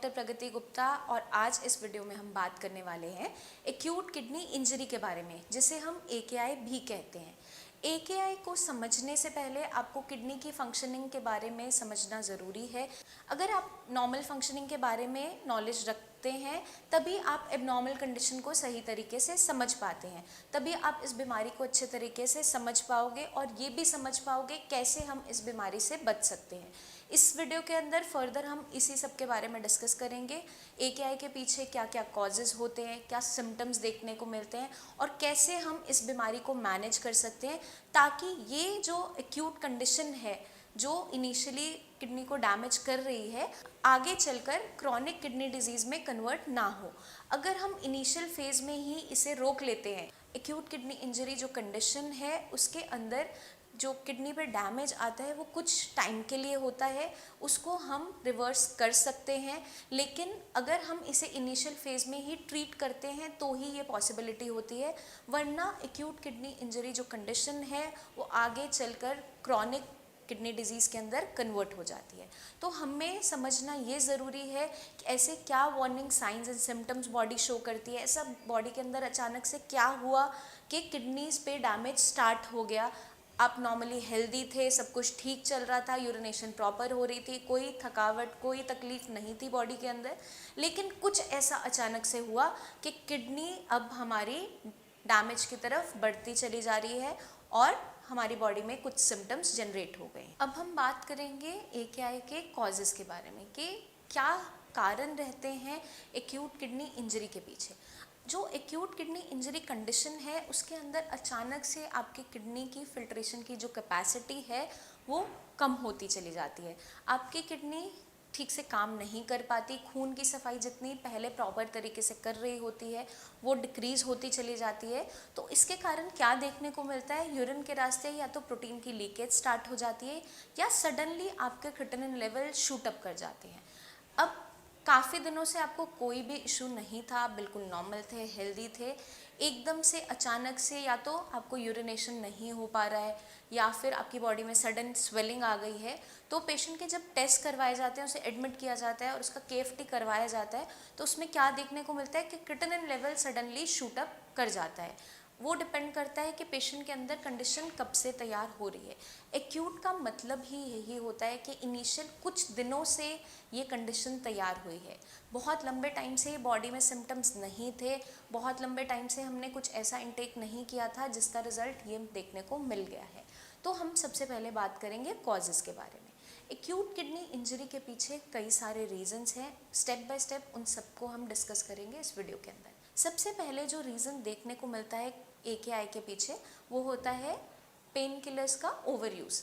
Doctor प्रगति गुप्ता और आज इस वीडियो में हम बात करने वाले हैं एक्यूट किडनी इंजरी के बारे में, जिसे हम AKI भी कहते हैं। AKI को समझने से पहले आपको किडनी की फंक्शनिंग के बारे में समझना ज़रूरी है। अगर आप नॉर्मल फंक्शनिंग के बारे में नॉलेज रखते हैं तभी आप एबनॉर्मल कंडीशन को सही तरीके से समझ पाते हैं, तभी आप इस बीमारी को अच्छे तरीके से समझ पाओगे और ये भी समझ पाओगे कैसे हम इस बीमारी से बच सकते हैं। इस वीडियो के अंदर फर्दर हम इसी सब के बारे में डिस्कस करेंगे। AKI के पीछे क्या क्या कॉजेज़ होते हैं, क्या सिम्टम्स देखने को मिलते हैं और कैसे हम इस बीमारी को मैनेज कर सकते हैं, ताकि ये जो एक्यूट कंडीशन है जो इनिशियली किडनी को डैमेज कर रही है आगे चलकर क्रॉनिक किडनी डिजीज़ में कन्वर्ट ना हो। अगर हम इनिशियल फेज़ में ही इसे रोक लेते हैं, एक्यूट किडनी इंजरी जो कंडीशन है उसके अंदर जो किडनी पे डैमेज आता है वो कुछ टाइम के लिए होता है, उसको हम रिवर्स कर सकते हैं। लेकिन अगर हम इसे इनिशियल फेज़ में ही ट्रीट करते हैं तो ही ये पॉसिबिलिटी होती है, वरना एक्यूट किडनी इंजरी जो कंडीशन है वो आगे चलकर क्रॉनिक किडनी डिजीज़ के अंदर कन्वर्ट हो जाती है। तो हमें समझना ये ज़रूरी है कि ऐसे क्या warning science and symptoms body show करती है, ऐसा बॉडी के अंदर अचानक से क्या हुआ कि किडनीज़ पे डैमेज स्टार्ट हो गया। आप नॉर्मली हेल्दी थे, सब कुछ ठीक चल रहा था, यूरिनेशन प्रॉपर हो रही थी, कोई थकावट कोई तकलीफ नहीं थी बॉडी के अंदर, लेकिन कुछ ऐसा अचानक से हुआ कि किडनी अब हमारी डैमेज की तरफ बढ़ती चली जा रही है और हमारी बॉडी में कुछ सिम्टम्स जनरेट हो गए। अब हम बात करेंगे AKI के कॉजेज़ के बारे में कि क्या कारण रहते हैं एक्यूट किडनी इंजरी के पीछे। जो एक्यूट किडनी इंजरी कंडीशन है उसके अंदर अचानक से आपकी किडनी की फिल्ट्रेशन की जो कैपेसिटी है वो कम होती चली जाती है। आपकी किडनी ठीक से काम नहीं कर पाती, खून की सफाई जितनी पहले प्रॉपर तरीके से कर रही होती है वो डिक्रीज़ होती चली जाती है। तो इसके कारण क्या देखने को मिलता है, यूरिन के रास्ते या तो प्रोटीन की लीकेज स्टार्ट हो जाती है या सडनली आपके क्रिएटिनिन लेवल शूट अप कर जाते हैं। अब काफ़ी दिनों से आपको कोई भी इशू नहीं था, आप बिल्कुल नॉर्मल थे, हेल्दी थे, एकदम से अचानक से या तो आपको यूरिनेशन नहीं हो पा रहा है या फिर आपकी बॉडी में सडन स्वेलिंग आ गई है, तो पेशेंट के जब टेस्ट करवाए जाते हैं, उसे एडमिट किया जाता है और उसका KFT करवाया जाता है, तो उसमें क्या देखने को मिलता है कि creatinine level suddenly shoot up कर जाता है। वो डिपेंड करता है कि पेशेंट के अंदर कंडीशन कब से तैयार हो रही है। एक्यूट का मतलब ही यही होता है कि इनिशियल कुछ दिनों से ये कंडीशन तैयार हुई है, बहुत लंबे टाइम से बॉडी में सिम्टम्स नहीं थे, बहुत लंबे टाइम से हमने कुछ ऐसा इंटेक नहीं किया था जिसका रिजल्ट ये देखने को मिल गया है। तो हम सबसे पहले बात करेंगे कॉजेज़ के बारे में। एक्यूट किडनी इंजरी के पीछे कई सारे रीजंस हैं, स्टेप बाय स्टेप उन सबको हम डिस्कस करेंगे इस वीडियो के अंदर। सबसे पहले जो रीज़न देखने को मिलता है AKI के पीछे वो होता है पेन किलर्स का ओवर यूज़।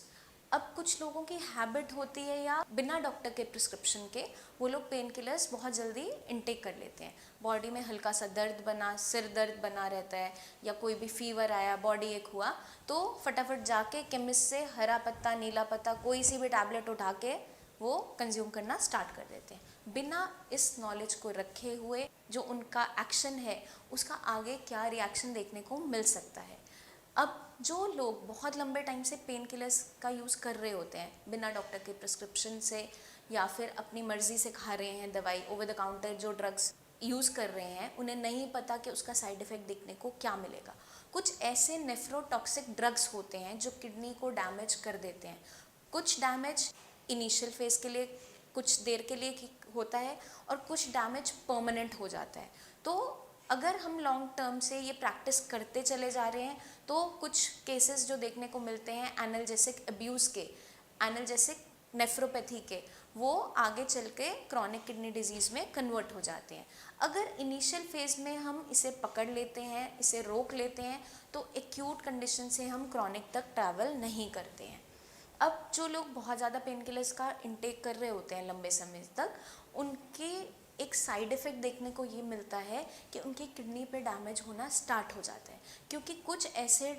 अब कुछ लोगों की हैबिट होती है या बिना डॉक्टर के प्रिस्क्रिप्शन के वो लोग पेन किलर्स बहुत जल्दी इनटेक कर लेते हैं। बॉडी में हल्का सा दर्द बना, सिर दर्द बना रहता है या कोई भी फीवर आया, बॉडी एक हुआ, तो फटाफट जाके केमिस्ट से हरा पत्ता, नीला पत्ता, कोई सी भी टैबलेट उठा के वो कंज्यूम करना स्टार्ट कर देते हैं बिना इस नॉलेज को रखे हुए जो उनका एक्शन है उसका आगे क्या रिएक्शन देखने को मिल सकता है। अब जो लोग बहुत लंबे टाइम से पेन किलर्स का यूज़ कर रहे होते हैं बिना डॉक्टर के प्रिस्क्रिप्शन से या फिर अपनी मर्ज़ी से खा रहे हैं दवाई, ओवर द काउंटर जो ड्रग्स यूज़ कर रहे हैं, उन्हें नहीं पता कि उसका साइड इफ़ेक्ट देखने को क्या मिलेगा। कुछ ऐसे नेफ्रोटॉक्सिक ड्रग्स होते हैं जो किडनी को डैमेज कर देते हैं। कुछ डैमेज इनिशियल फेज़ के लिए कुछ देर के लिए होता है और कुछ डैमेज परमानेंट हो जाता है। तो अगर हम लॉन्ग टर्म से ये प्रैक्टिस करते चले जा रहे हैं तो कुछ केसेस जो देखने को मिलते हैं एनाल्जेसिक अब्यूज़ के, एनाल्जेसिक नेफ्रोपैथी के, वो आगे चल के क्रॉनिक किडनी डिजीज़ में कन्वर्ट हो जाते हैं। अगर इनिशियल फेज़ में हम इसे पकड़ लेते हैं, इसे रोक लेते हैं, तो एक्यूट कंडीशन से हम क्रॉनिक तक ट्रैवल नहीं करते हैं। अब जो लोग बहुत ज़्यादा पेन किलर्स का इंटेक कर रहे होते हैं लंबे समय तक, उनके एक साइड इफ़ेक्ट देखने को ये मिलता है कि उनकी किडनी पे डैमेज होना स्टार्ट हो जाता है, क्योंकि कुछ ऐसे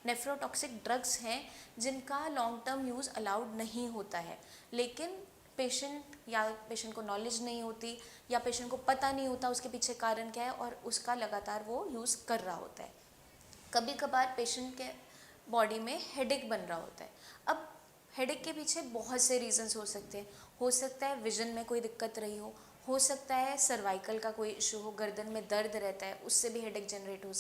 नेफ्रोटॉक्सिक ड्रग्स हैं जिनका लॉन्ग टर्म यूज़ अलाउड नहीं होता है, लेकिन पेशेंट को नॉलेज नहीं होती या पेशेंट को पता नहीं होता उसके पीछे कारण क्या है और उसका लगातार वो यूज़ कर रहा होता है। कभी कभार पेशेंट के बॉडी में हेडेक बन रहा होता है। अब हेडेक के पीछे बहुत से रीजंस हो सकते हैं। हो सकता है विजन में कोई दिक्कत रही हो हो सकता है सर्वाइकल का कोई इशू हो, गर्दन में दर्द रहता है, उससे भी हेडेक जनरेट हो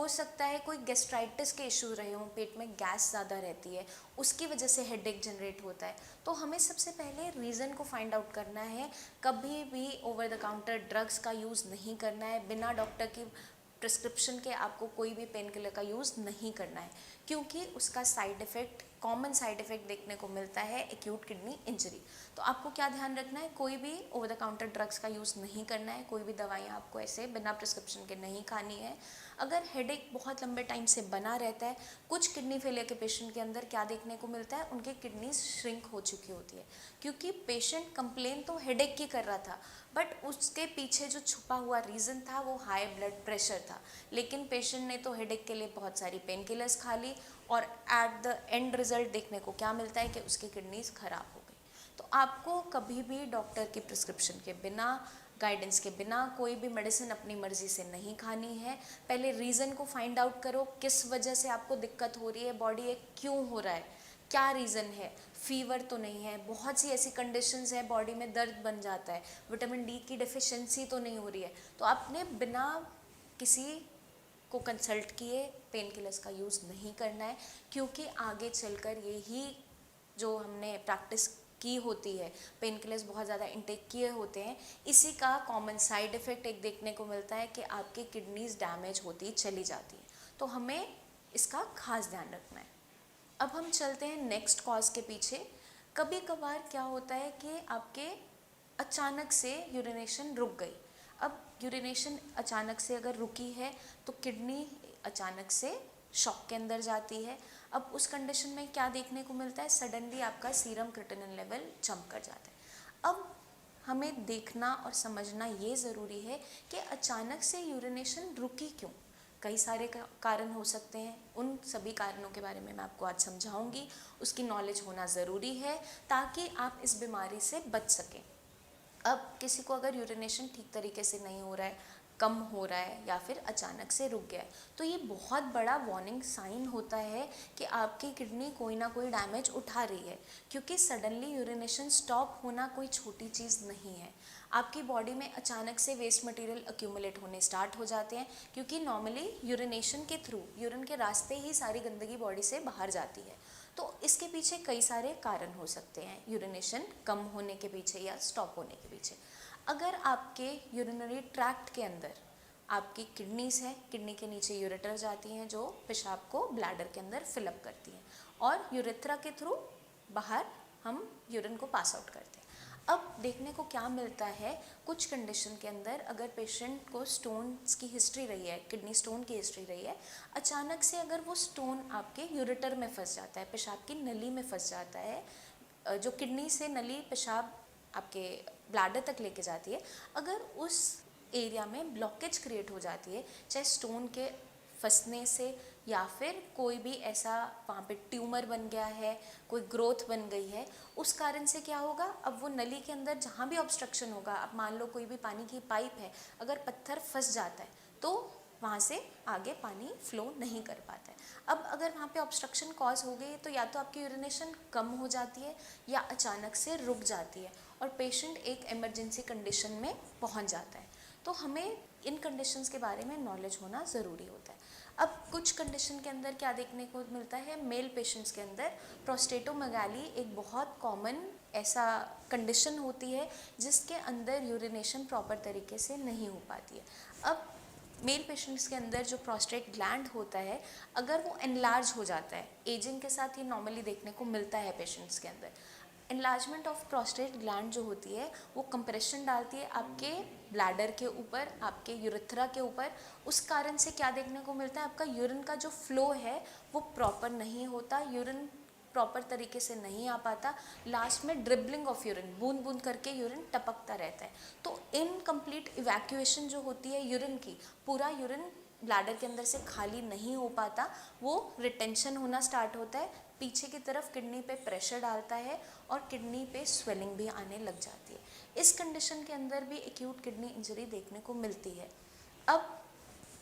सकता है कोई गैस्ट्राइटिस के इशू रहे हों, पेट में गैस ज़्यादा रहती है, उसकी वजह से हेडेक जनरेट होता है। तो हमें सबसे पहले रीज़न को फाइंड आउट करना है। कभी भी ओवर द काउंटर ड्रग्स का यूज़ नहीं करना है, बिना डॉक्टर की प्रिस्क्रिप्शन के आपको कोई भी पेन किलर का यूज़ नहीं करना है, क्योंकि उसका side effect, common side effect देखने को मिलता है एक्यूट किडनी इंजरी। तो आपको क्या ध्यान रखना है, कोई भी ओवर द काउंटर ड्रग्स का यूज़ नहीं करना है, कोई भी दवाइयाँ आपको ऐसे बिना प्रिस्क्रिप्शन के नहीं खानी है। अगर हेडेक बहुत लंबे टाइम से बना रहता है, कुछ किडनी फेलियर के पेशेंट के अंदर क्या देखने को मिलता है, उनकी किडनी श्रिंक हो चुकी होती है, क्योंकि पेशेंट कंप्लेन तो हेडेक की कर रहा था, बट उसके पीछे जो छुपा हुआ रीज़न था वो हाई ब्लड प्रेशर था। लेकिन पेशेंट ने तो हेडेक के लिए बहुत सारी पेन किलर्स खा ली, और एट द एंड रिजल्ट देखने को क्या मिलता है कि उसकी किडनीज खराब हो गई। तो आपको कभी भी डॉक्टर की प्रिस्क्रिप्शन के बिना, गाइडेंस के बिना कोई भी मेडिसिन अपनी मर्जी से नहीं खानी है। पहले रीज़न को फाइंड आउट करो, किस वजह से आपको दिक्कत हो रही है, बॉडी एक क्यों हो रहा है, क्या रीज़न है। फीवर तो नहीं है, बहुत सी ऐसी कंडीशंस है, बॉडी में दर्द बन जाता है, विटामिन डी की डिफिशिएंसी तो नहीं हो रही है। तो आपने बिना किसी को कंसल्ट किए पेन किलर्स का यूज़ नहीं करना है, क्योंकि आगे चलकर यही जो हमने प्रैक्टिस की होती है, पेन किलर्स बहुत ज़्यादा इंटेक किए होते हैं, इसी का कॉमन साइड इफ़ेक्ट एक देखने को मिलता है कि आपकी किडनीज डैमेज होती चली जाती है। तो हमें इसका खास ध्यान रखना है। अब हम चलते हैं नेक्स्ट कॉज के पीछे। कभी कभार क्या होता है कि आपके अचानक से यूरिनेशन रुक गई। अब यूरिनेशन अचानक से अगर रुकी है तो किडनी अचानक से शॉक के अंदर जाती है। अब उस कंडीशन में क्या देखने को मिलता है, सडनली आपका सीरम क्रिएटिनिन लेवल जंप कर जाता है। अब हमें देखना और समझना ये ज़रूरी है कि अचानक से यूरिनेशन रुकी क्यों। कई सारे कारण हो सकते हैं, उन सभी कारणों के बारे में मैं आपको आज समझाऊंगी। उसकी नॉलेज होना ज़रूरी है ताकि आप इस बीमारी से बच सकें। अब किसी को अगर यूरिनेशन ठीक तरीके से नहीं हो रहा है, कम हो रहा है, या फिर अचानक से रुक गया है, तो ये बहुत बड़ा वार्निंग साइन होता है कि आपकी किडनी कोई ना कोई डैमेज उठा रही है। क्योंकि सडनली यूरिनेशन स्टॉप होना कोई छोटी चीज़ नहीं है। आपकी बॉडी में अचानक से वेस्ट मटेरियल अक्यूमुलेट होने स्टार्ट हो जाते हैं, क्योंकि नॉर्मली यूरिनेशन के थ्रू, यूरिन के रास्ते ही सारी गंदगी बॉडी से बाहर जाती है। तो इसके पीछे कई सारे कारण हो सकते हैं, यूरिनेशन कम होने के पीछे या स्टॉप होने के पीछे। अगर आपके यूरिनरी ट्रैक्ट के अंदर आपकी किडनीज है, किडनी के नीचे यूरेटर जाती हैं जो पेशाब को ब्लैडर के अंदर फिलअप करती हैं, और यूरेथ्रा के थ्रू बाहर हम यूरिन को पास आउट करते हैं। अब देखने को क्या मिलता है, कुछ कंडीशन के अंदर अगर पेशेंट को स्टोन्स की हिस्ट्री रही है, किडनी स्टोन की हिस्ट्री रही है, अचानक से अगर वो स्टोन आपके यूरेटर में फंस जाता है, पेशाब की नली में फंस जाता है, जो किडनी से नली पेशाब आपके ब्लैडर तक लेके जाती है, अगर उस एरिया में ब्लॉकेज क्रिएट हो जाती है, चाहे स्टोन के फंसने से या फिर कोई भी ऐसा वहाँ पे ट्यूमर बन गया है, कोई ग्रोथ बन गई है, उस कारण से क्या होगा, अब वो नली के अंदर जहाँ भी ऑब्स्ट्रक्शन होगा, अब मान लो कोई भी पानी की पाइप है, अगर पत्थर फंस जाता है तो वहाँ से आगे पानी फ्लो नहीं कर पाता है। अब अगर वहाँ पे ऑब्स्ट्रक्शन कॉज हो गई तो या तो आपकी यूरिनेशन कम हो जाती है या अचानक से रुक जाती है और पेशेंट एक इमरजेंसी कंडीशन में पहुँच जाता है। तो हमें इन कंडीशंस के बारे में नॉलेज होना ज़रूरी होता है। अब कुछ कंडीशन के अंदर क्या देखने को मिलता है, मेल पेशेंट्स के अंदर प्रोस्टेटोमेगाली एक बहुत कॉमन ऐसा कंडीशन होती है जिसके अंदर यूरिनेशन प्रॉपर तरीके से नहीं हो पाती है। अब मेल पेशेंट्स के अंदर जो प्रोस्टेट ग्लैंड होता है, अगर वो एनलार्ज हो जाता है, एजिंग के साथ ये नॉर्मली देखने को मिलता है पेशेंट्स के अंदर, एनलार्जमेंट ऑफ प्रोस्टेट ग्लैंड जो होती है वो कंप्रेशन डालती है आपके ब्लैडर के ऊपर, आपके यूरेथ्रा के ऊपर। उस कारण से क्या देखने को मिलता है, आपका यूरिन का जो फ्लो है वो प्रॉपर नहीं होता, यूरिन प्रॉपर तरीके से नहीं आ पाता, लास्ट में ड्रिबलिंग ऑफ यूरिन, बूंद बूंद करके यूरिन टपकता रहता है। तो इनकम्प्लीट इवैक्यूएशन जो होती है यूरिन की, पूरा यूरिन ब्लैडर के अंदर से खाली नहीं हो पाता, वो रिटेंशन होना स्टार्ट होता है, पीछे की तरफ किडनी पे प्रेशर डालता है और किडनी पे स्वेलिंग भी आने लग जाती है। इस कंडीशन के अंदर भी एक्यूट किडनी इंजरी देखने को मिलती है। अब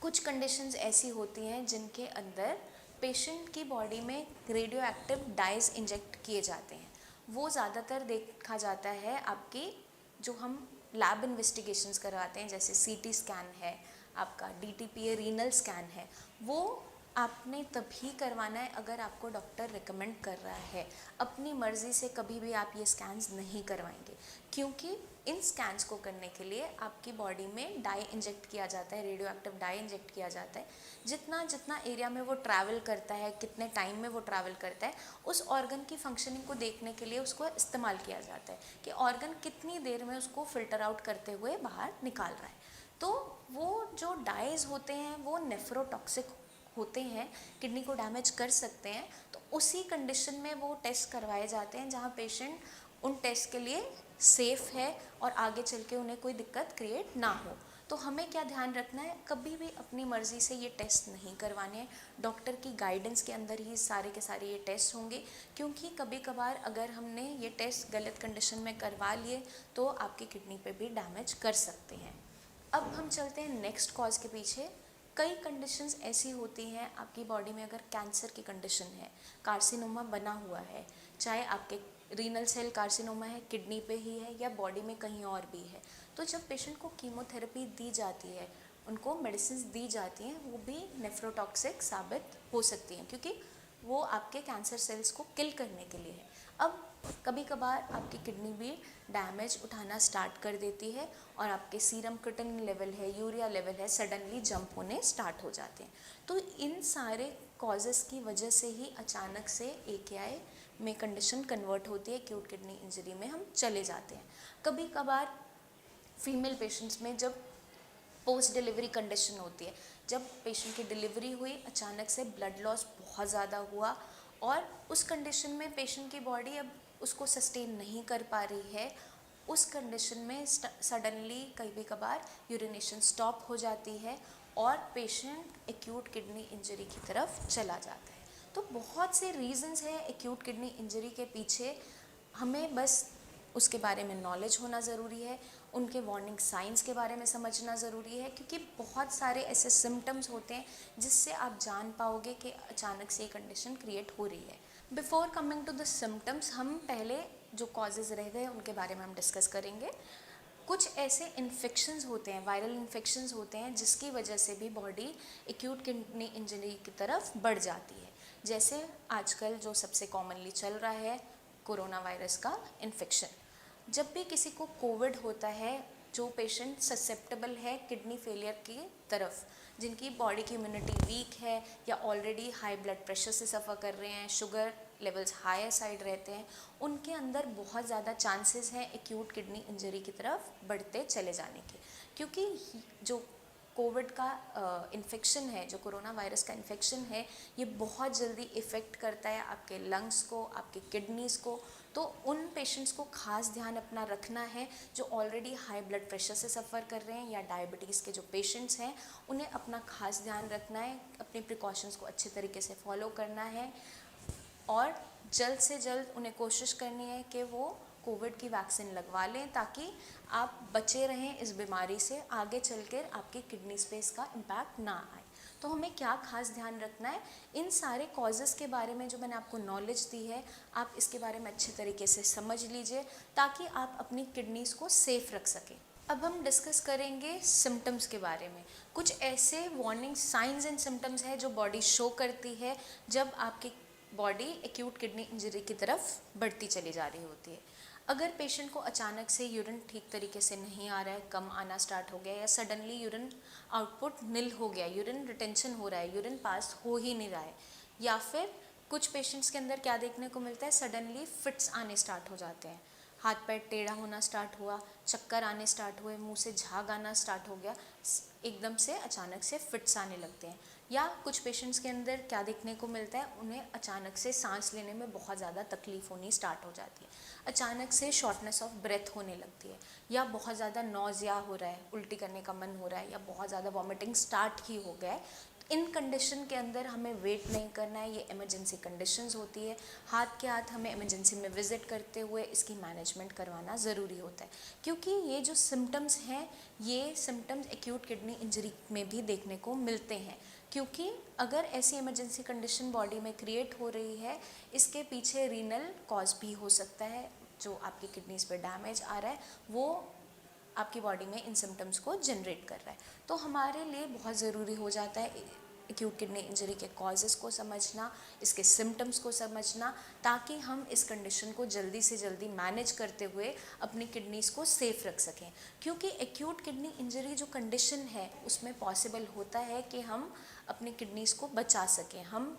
कुछ कंडीशंस ऐसी होती हैं जिनके अंदर पेशेंट की बॉडी में रेडियो एक्टिव डाइज इंजेक्ट किए जाते हैं। वो ज़्यादातर देखा जाता है आपकी जो हम लैब इन्वेस्टिगेशंस करवाते हैं, जैसे सीटी स्कैन है, आपका डीटीपीए रीनल स्कैन है, वो आपने तभी करवाना है अगर आपको डॉक्टर रिकमेंड कर रहा है। अपनी मर्ज़ी से कभी भी आप ये स्कैन्स नहीं करवाएंगे, क्योंकि इन स्कैन्स को करने के लिए आपकी बॉडी में डाई इंजेक्ट किया जाता है, रेडियो एक्टिव डाई इंजेक्ट किया जाता है। जितना जितना एरिया में वो ट्रैवल करता है, कितने टाइम में वो ट्रैवल करता है, उस ऑर्गन की फंक्शनिंग को देखने के लिए उसको इस्तेमाल किया जाता है कि ऑर्गन कितनी देर में उसको फिल्टर आउट करते हुए बाहर निकाल रहा है। तो वो जो डाइज होते हैं वो नेफ्रोटॉक्सिक होते हैं, किडनी को डैमेज कर सकते हैं। तो उसी कंडीशन में वो टेस्ट करवाए जाते हैं जहाँ पेशेंट उन टेस्ट के लिए सेफ़ है और आगे चल के उन्हें कोई दिक्कत क्रिएट ना हो। तो हमें क्या ध्यान रखना है, कभी भी अपनी मर्ज़ी से ये टेस्ट नहीं करवाने हैं। डॉक्टर की गाइडेंस के अंदर ही सारे के सारे ये टेस्ट होंगे, क्योंकि कभी कभार अगर हमने ये टेस्ट गलत कंडीशन में करवा लिए तो आपकी किडनी पे भी डैमेज कर सकते हैं। अब हम चलते हैं नेक्स्ट कॉज के पीछे। कई कंडीशंस ऐसी होती हैं आपकी बॉडी में, अगर कैंसर की कंडीशन है, कार्सिनोमा बना हुआ है, चाहे आपके रीनल सेल कार्सिनोमा है, किडनी पे ही है या बॉडी में कहीं और भी है, तो जब पेशेंट को कीमोथेरेपी दी जाती है, उनको मेडिसिन दी जाती हैं, वो भी नेफ्रोटॉक्सिक साबित हो सकती हैं, क्योंकि वो आपके कैंसर सेल्स को किल करने के लिए है। अब कभी कभार आपकी किडनी भी डैमेज उठाना स्टार्ट कर देती है और आपके सीरम क्रिएटिनिन लेवल है, यूरिया लेवल है, सडनली जंप होने स्टार्ट हो जाते हैं। तो इन सारे कॉजेज़ की वजह से ही अचानक से एकेआई में कंडीशन कन्वर्ट होती है, एक्यूट किडनी इंजरी में हम चले जाते हैं। कभी कभार फीमेल पेशेंट्स में जब पोस्ट डिलीवरी कंडीशन होती है, जब पेशेंट की डिलीवरी हुई, अचानक से ब्लड लॉस बहुत ज़्यादा हुआ और उस कंडीशन में पेशेंट की बॉडी अब उसको सस्टेन नहीं कर पा रही है, उस कंडीशन में सडनली कभी कभार यूरिनेशन स्टॉप हो जाती है और पेशेंट एक्यूट किडनी इंजरी की तरफ चला जाता है। तो बहुत से रीजंस हैं एक्यूट किडनी इंजरी के पीछे, हमें बस उसके बारे में नॉलेज होना ज़रूरी है, उनके वार्निंग साइंस के बारे में समझना ज़रूरी है, क्योंकि बहुत सारे ऐसे सिम्टम्स होते हैं जिससे आप जान पाओगे कि अचानक से ये कंडीशन क्रिएट हो रही है। Before coming to the symptoms, हम पहले जो कॉजेज़ रह गए उनके बारे में हम डिस्कस करेंगे। कुछ ऐसे इन्फेक्शंस होते हैं, वायरल इन्फेक्शंस होते हैं, जिसकी वजह से भी बॉडी एक्यूट किडनी इंजरी की तरफ बढ़ जाती है। जैसे आजकल जो सबसे कॉमनली चल रहा है, कोरोना वायरस का इन्फेक्शन। जब भी किसी को कोविड होता है, जो पेशेंट ससेप्टेबल है किडनी फेलियर की तरफ, जिनकी बॉडी की इम्यूनिटी वीक है या ऑलरेडी हाई ब्लड प्रेशर से सफ़र कर रहे हैं, शुगर लेवल्स हायर साइड रहते हैं, उनके अंदर बहुत ज़्यादा चांसेस हैं एक्यूट किडनी इंजरी की तरफ बढ़ते चले जाने के। क्योंकि जो कोविड का इन्फेक्शन है, जो कोरोना वायरस का इन्फेक्शन है, ये बहुत जल्दी इफ़ेक्ट करता है आपके लंग्स को, आपके किडनीज़ को। तो उन पेशेंट्स को खास ध्यान अपना रखना है जो ऑलरेडी हाई ब्लड प्रेशर से सफ़र कर रहे हैं या डायबिटीज़ के जो पेशेंट्स हैं, उन्हें अपना खास ध्यान रखना है, अपनी प्रिकॉशंस को अच्छे तरीके से फॉलो करना है और जल्द से जल्द उन्हें कोशिश करनी है कि वो कोविड की वैक्सीन लगवा लें, ताकि आप बचे रहें इस बीमारी से, आगे चलकर आपकी किडनी स्पेस का इम्पैक्ट ना आए। तो हमें क्या खास ध्यान रखना है, इन सारे कॉजेज़ के बारे में जो मैंने आपको नॉलेज दी है, आप इसके बारे में अच्छे तरीके से समझ लीजिए ताकि आप अपनी किडनीज़ को सेफ़ रख सकें। अब हम डिस्कस करेंगे सिम्टम्स के बारे में। कुछ ऐसे वार्निंग साइंस एंड सिम्टम्स हैं जो बॉडी शो करती है जब आपकी बॉडी एक्यूट किडनी इंजरी की तरफ बढ़ती चली जा रही होती है। अगर पेशेंट को अचानक से यूरिन ठीक तरीके से नहीं आ रहा है, कम आना स्टार्ट हो गया, या सडनली यूरिन आउटपुट निल हो गया, यूरिन रिटेंशन हो रहा है, यूरिन पास हो ही नहीं रहा है, या फिर कुछ पेशेंट्स के अंदर क्या देखने को मिलता है, सडनली फिट्स आने स्टार्ट हो जाते हैं, हाथ पैर टेढ़ा होना स्टार्ट हुआ, चक्कर आने स्टार्ट हुए, मुंह से झाग आना स्टार्ट हो गया, एकदम से अचानक से फिट्स आने लगते हैं। या कुछ पेशेंट्स के अंदर क्या देखने को मिलता है, उन्हें अचानक से सांस लेने में बहुत ज़्यादा तकलीफ़ होनी स्टार्ट हो जाती है, अचानक से शॉर्टनेस ऑफ ब्रेथ होने लगती है, या बहुत ज़्यादा नौजिया हो रहा है, उल्टी करने का मन हो रहा है, या बहुत ज़्यादा वॉमिटिंग स्टार्ट ही हो गया है। इन कंडीशन के अंदर हमें वेट नहीं करना है, ये इमरजेंसी कंडीशंस होती है। हाथ के हाथ हमें इमरजेंसी में विज़िट करते हुए इसकी मैनेजमेंट करवाना ज़रूरी होता है, क्योंकि ये जो सिम्टम्स हैं, ये सिम्टम्स एक्यूट किडनी इंजरी में भी देखने को मिलते हैं। क्योंकि अगर ऐसी इमरजेंसी कंडीशन बॉडी में क्रिएट हो रही है, इसके पीछे रीनल कॉज भी हो सकता है, जो आपकी किडनीज़ पे डैमेज आ रहा है वो आपकी बॉडी में इन सिम्टम्स को जनरेट कर रहा है। तो हमारे लिए बहुत ज़रूरी हो जाता है एक्यूट किडनी इंजरी के कॉजेज़ को समझना, इसके सिम्टम्स को समझना, ताकि हम इस कंडीशन को जल्दी से जल्दी मैनेज करते हुए अपनी किडनीज़ को सेफ़ रख सकें। क्योंकि एक्यूट किडनी इंजरी जो कंडीशन है उसमें पॉसिबल होता है कि हम अपनी किडनीज़ को बचा सकें, हम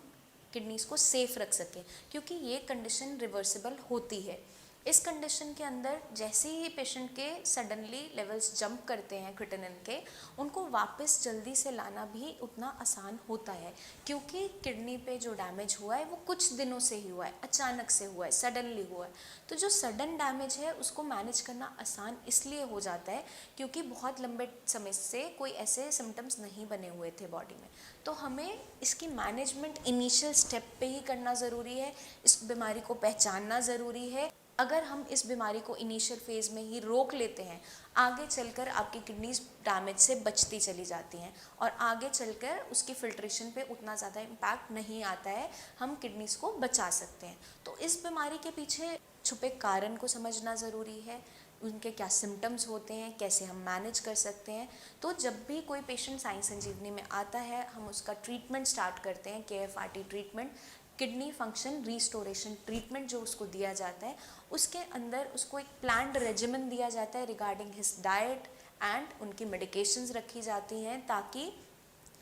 किडनीज़ को सेफ़ रख सकें, क्योंकि ये कंडीशन रिवर्सिबल होती है। इस कंडीशन के अंदर जैसे ही पेशेंट के सडनली लेवल्स जंप करते हैं क्रिटिनिन के, उनको वापस जल्दी से लाना भी उतना आसान होता है, क्योंकि किडनी पे जो डैमेज हुआ है वो कुछ दिनों से ही हुआ है, अचानक से हुआ है, सडनली हुआ है। तो जो सडन डैमेज है उसको मैनेज करना आसान इसलिए हो जाता है क्योंकि बहुत लंबे समय से कोई ऐसे सिम्टम्स नहीं बने हुए थे बॉडी में। तो हमें इसकी मैनेजमेंट इनिशियल स्टेप पे ही करना ज़रूरी है, इस बीमारी को पहचानना ज़रूरी है। अगर हम इस बीमारी को इनिशियल फेज़ में ही रोक लेते हैं, आगे चलकर आपकी किडनीज डैमेज से बचती चली जाती हैं और आगे चलकर उसकी फिल्ट्रेशन पे उतना ज़्यादा इम्पैक्ट नहीं आता है, हम किडनीज को बचा सकते हैं। तो इस बीमारी के पीछे छुपे कारण को समझना ज़रूरी है, उनके क्या सिम्टम्स होते हैं, कैसे हम मैनेज कर सकते हैं। तो जब भी कोई पेशेंट साई संजीवनी में आता है, हम उसका ट्रीटमेंट स्टार्ट करते हैं, KFRT treatment, kidney function restoration treatment जो उसको दिया जाता है, उसके अंदर उसको एक प्लान्ड रेजिमेंट दिया जाता है रिगार्डिंग हिज डाइट एंड उनकी मेडिकेशंस रखी जाती हैं, ताकि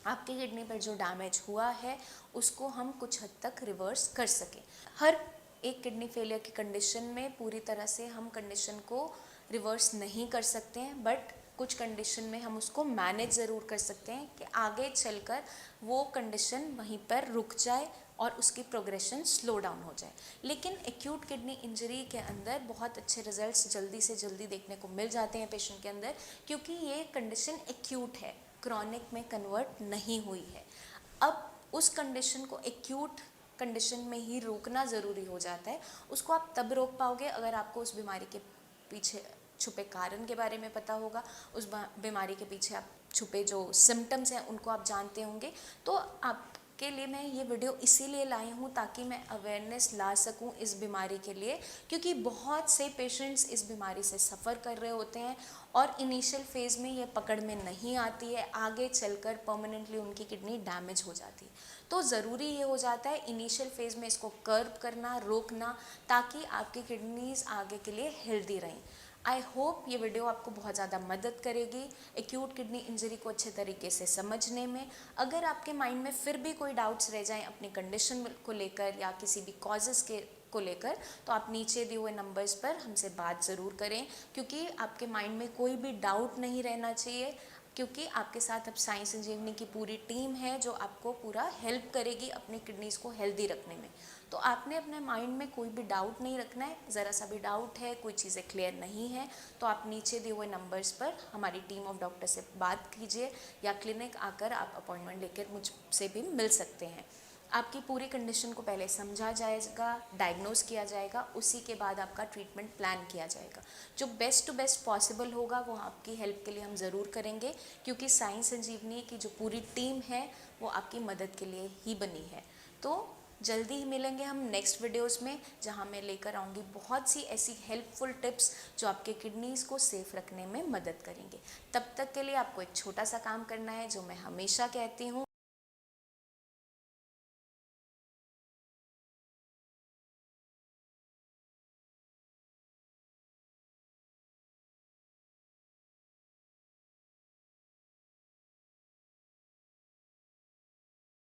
आपकी किडनी पर जो डैमेज हुआ है उसको हम कुछ हद तक रिवर्स कर सकें। हर एक किडनी फेलियर की कंडीशन में पूरी तरह से हम कंडीशन को रिवर्स नहीं कर सकते हैं, बट कुछ कंडीशन में हम उसको मैनेज ज़रूर कर सकते हैं कि आगे चलकर वो कंडीशन वहीं पर रुक जाए और उसकी प्रोग्रेशन स्लो डाउन हो जाए। लेकिन एक्यूट किडनी इंजरी के अंदर बहुत अच्छे रिजल्ट्स जल्दी से जल्दी देखने को मिल जाते हैं पेशेंट के अंदर, क्योंकि ये कंडीशन एक्यूट है, क्रॉनिक में कन्वर्ट नहीं हुई है। अब उस कंडीशन को एक्यूट कंडीशन में ही रोकना ज़रूरी हो जाता है। उसको आप तब रोक पाओगे अगर आपको उस बीमारी के पीछे छुपे कारण के बारे में पता होगा, उस बीमारी के पीछे आप छुपे जो सिम्टम्स हैं उनको आप जानते होंगे। तो आपके लिए मैं ये वीडियो इसीलिए लाई हूँ ताकि मैं अवेयरनेस ला सकूँ इस बीमारी के लिए, क्योंकि बहुत से पेशेंट्स इस बीमारी से सफ़र कर रहे होते हैं और इनिशियल फेज़ में ये पकड़ में नहीं आती है, आगे चलकर परमानेंटली उनकी किडनी डैमेज हो जाती है। तो ज़रूरी ये हो जाता है इनिशियल फेज़ में इसको कर्ब करना, रोकना, ताकि आपकी किडनीज़ आगे के लिए हेल्दी रहें। आई होप ये वीडियो आपको बहुत ज़्यादा मदद करेगी एक्यूट किडनी इंजरी को अच्छे तरीके से समझने में। अगर आपके माइंड में फिर भी कोई डाउट्स रह जाएं अपनी कंडीशन को लेकर या किसी भी कॉजेज़ के को लेकर, तो आप नीचे दिए हुए नंबर्स पर हमसे बात ज़रूर करें, क्योंकि आपके माइंड में कोई भी डाउट नहीं रहना चाहिए, क्योंकि आपके साथ अब साई संजीवनी की पूरी टीम है जो आपको पूरा हेल्प करेगी अपनी किडनीज़ को हेल्दी रखने में। तो आपने अपने माइंड में कोई भी डाउट नहीं रखना है। ज़रा सा भी डाउट है, कोई चीज़ें क्लियर नहीं है, तो आप नीचे दिए हुए नंबर्स पर हमारी टीम ऑफ डॉक्टर से बात कीजिए या क्लिनिक आकर आप अपॉइंटमेंट लेकर मुझसे भी मिल सकते हैं। आपकी पूरी कंडीशन को पहले समझा जाएगा, डायग्नोज किया जाएगा, उसी के बाद आपका ट्रीटमेंट प्लान किया जाएगा। जो बेस्ट टू बेस्ट पॉसिबल होगा वो आपकी हेल्प के लिए हम ज़रूर करेंगे, क्योंकि साई संजीवनी की जो पूरी टीम है वो आपकी मदद के लिए ही बनी है। तो जल्दी ही मिलेंगे हम नेक्स्ट वीडियोस में, जहां मैं लेकर आऊँगी बहुत सी ऐसी हेल्पफुल टिप्स जो आपके किडनीज़ को सेफ रखने में मदद करेंगे। तब तक के लिए आपको एक छोटा सा काम करना है जो मैं हमेशा कहती हूँ,